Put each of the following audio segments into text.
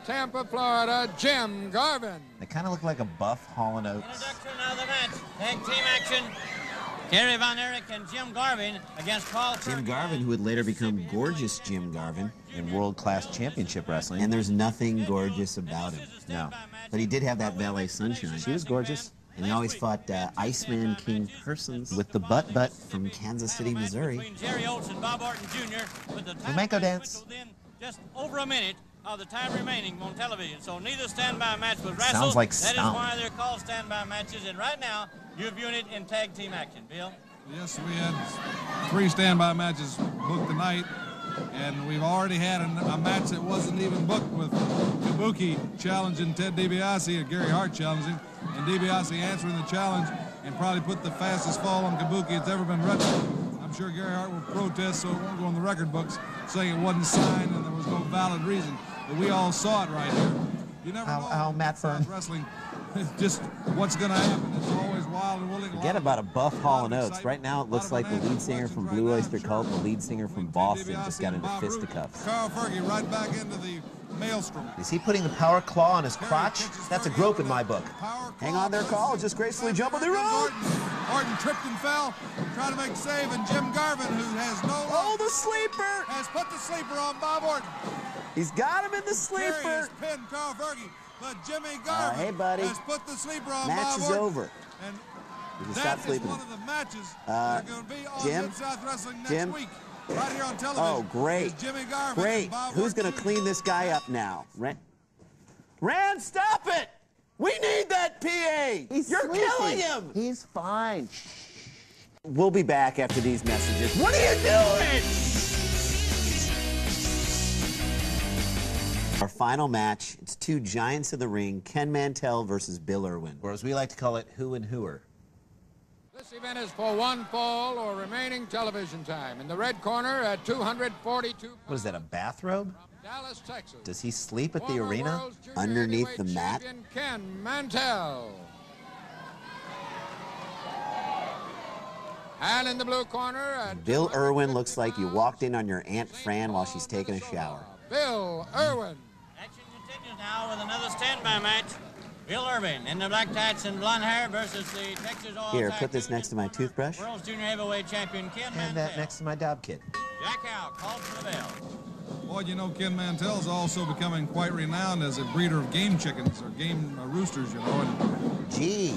Tampa, Florida, Jim Garvin. They kind of look like a buff Hall & Oates. Introduction of the match. Tag team action. Gary Von Erich and Jim Garvin against Paul Jim Garvin, who would later become Gorgeous Jim Garvin in world-class championship wrestling. And there's nothing gorgeous about him. No. But he did have that valet Sunshine. She was gorgeous. And he always fought Iceman King Persons with the butt from Kansas City, Missouri. Jerry Oates and Bob Orton Jr. with the flamenco dance. Within just over a minute of the time remaining on television. So neither standby match was wrestled. Sounds like That stomp. is why they're called standby matches. And right now, you're viewing it in tag team action. Bill? Yes, we had 3 standby matches booked tonight. And we've already had a match that wasn't even booked with Kabuki challenging Ted DiBiase and Gary Hart challenging. And DiBiase answering the challenge and probably put the fastest fall on Kabuki it's ever been written. I'm sure Gary Hart will protest, so it won't go in the record books, saying it wasn't signed and there was no valid reason. But we all saw it right here. You never know. Matt Fern. Wrestling, just what's going to happen. It's always wild and willing. Forget about a buff Hall & Oates. Right now, it looks like the lead singer from Blue Oyster Cult and the lead singer from Boston just got into fisticuffs. Carl Fergie right back into the maelstrom. Is he putting the power claw on his crotch? That's a grope in my book. Hang on there, Carl. Just gracefully jump on the rope. Orton tripped and fell, trying to make a save, and Jim Garvin, who has no... Oh, the sleeper! Has put the sleeper on Bob Orton. He's got him in the sleeper. Jerry has pinned Carl Fergie, but Jimmy Garvin hey, buddy. has put the sleeper on Match Bob is Orton. over. And that is one of the matches that are going to be on Jim? Mid-South Wrestling next week. Right here on television. Oh, great. Jimmy Garvin Great. and Bob Who's Orton going to clean this guy up now? Rand, stop it! We need that PA! You're killing him! He's fine. We'll be back after these messages. What are you doing? Our final match, it's 2 giants of the ring, Ken Mantell versus Bill Irwin, or as we like to call it, Who and Whoer. This event is for 1 fall or remaining television time. In the red corner at 242. What is that, a bathrobe? Dallas, Texas. Does he sleep at the Former arena World's Junior underneath the Heavyweight mat? Champion Ken Mantell. And in the blue corner at Bill Irwin looks like you walked in on your Aunt Fran while she's taking a shower. Bill Irwin. Action continues now with another standby match. Bill Irvin in the black tights and blonde hair versus the Texas All Here, put this next to my toothbrush. World's Junior Heavyweight Champion Ken And Mantell. that next to my Dob kit. Jack out, called for the bell. Boy, you know, Ken Mantell's also becoming quite renowned as a breeder of game chickens, or game roosters, you know. And Gee,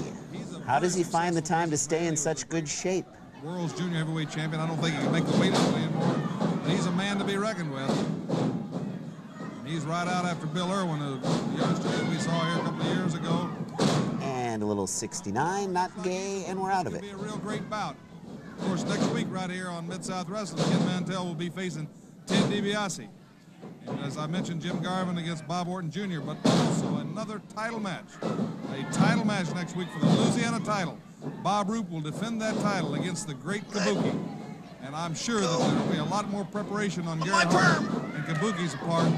how does he find the time to stay in such good shape? World's Junior Heavyweight Champion. I don't think he can make the weight anymore. But he's a man to be reckoned with. And he's right out after Bill Irwin, a youngster that we saw here a couple of years ago. And a little 69, not gay, and we're out of it. It'll be a real great bout. Of course, next week right here on Mid-South Wrestling, Ken Mantell will be facing Ted DiBiase. And as I mentioned, Jim Garvin against Bob Orton Jr., but also another title match. A title match next week for the Louisiana title. Bob Roop will defend that title against the great Kabuki. And I'm sure that there will be a lot more preparation on Gary Hart and Kabuki's part.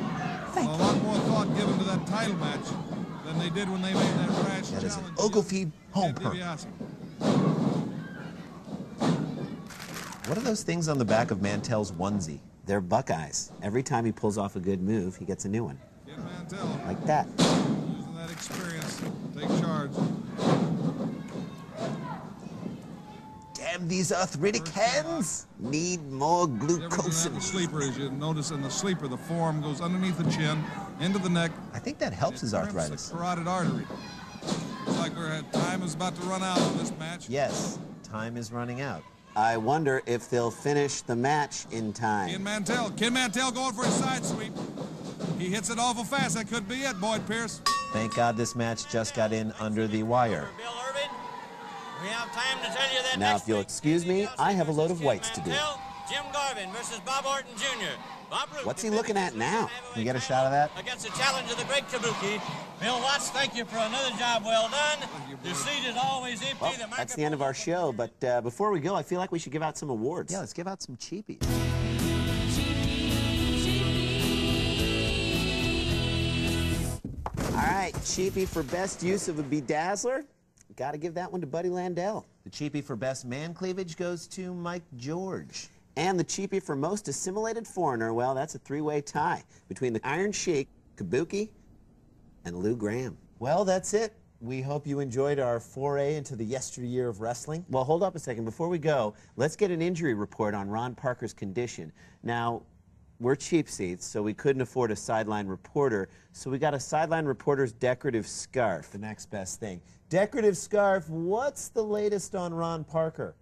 A lot more thought given to that title match than they did when they made that rash That is an challenge Ogilvy home to perk. DiBiase. What are those things on the back of Mantell's onesie? They're Buckeyes. Every time he pulls off a good move, he gets a new one. Ken Mantell, Like that. using that experience, take charge. Damn these arthritic hands! Need more glucose in The me. sleeper, as you notice in the sleeper, the forearm goes underneath the chin, into the neck. I think that helps his crimps arthritis. The carotid artery. Looks like time is about to run out on this match. Yes, time is running out. I wonder if they'll finish the match in time. Ken Mantell going for his side sweep. He hits it awful fast. That could be it, Boyd Pierce. Thank God this match just got in under the wire. Bill Irvin, we have time to tell you that Now, next if you'll week, excuse me, I have a load of Ken whites to do. Mantell, Jim Garvin versus Bob Orton Jr. Bob Roop What's he looking at now? Can we get a shot of that? Against the challenge of the great Kabuki. Bill Watts, thank you for another job well done. The seat is always empty. Well, that's the end of our show, but before we go, I feel like we should give out some awards. Yeah, let's give out some cheapies. All right, cheapie for best use of a bedazzler. Got to give that one to Buddy Landell. The cheapie for best man cleavage goes to Mike George. And the cheapie for most assimilated foreigner, well, that's a 3-way tie between the Iron Sheik, Kabuki, and Lou Graham. Well, that's it. We hope you enjoyed our foray into the yesteryear of wrestling. Well, hold up a second. Before we go, let's get an injury report on Ron Parker's condition. Now, we're cheap seats, so we couldn't afford a sideline reporter, so we got a sideline reporter's decorative scarf, the next best thing. Decorative scarf, what's the latest on Ron Parker?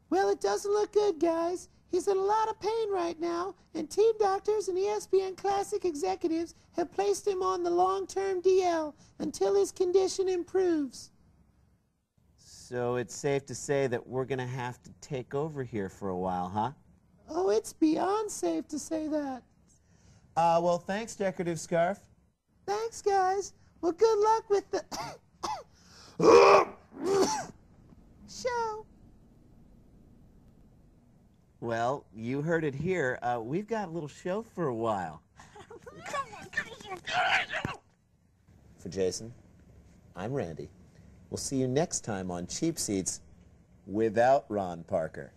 Well, it doesn't look good, guys. He's in a lot of pain right now, and team doctors and ESPN Classic executives have placed him on the long-term DL until his condition improves. So it's safe to say that we're going to have to take over here for a while, huh? Oh, it's beyond safe to say that. Well, thanks, decorative scarf. Thanks, guys. Well, good luck with the show. Well, you heard it here. We've got a little show for a while. For Jason, I'm Randy. We'll see you next time on Cheap Seats without Ron Parker.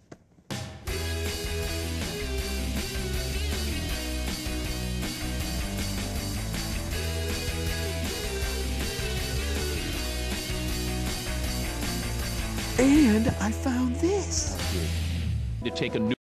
And I found this. To take a new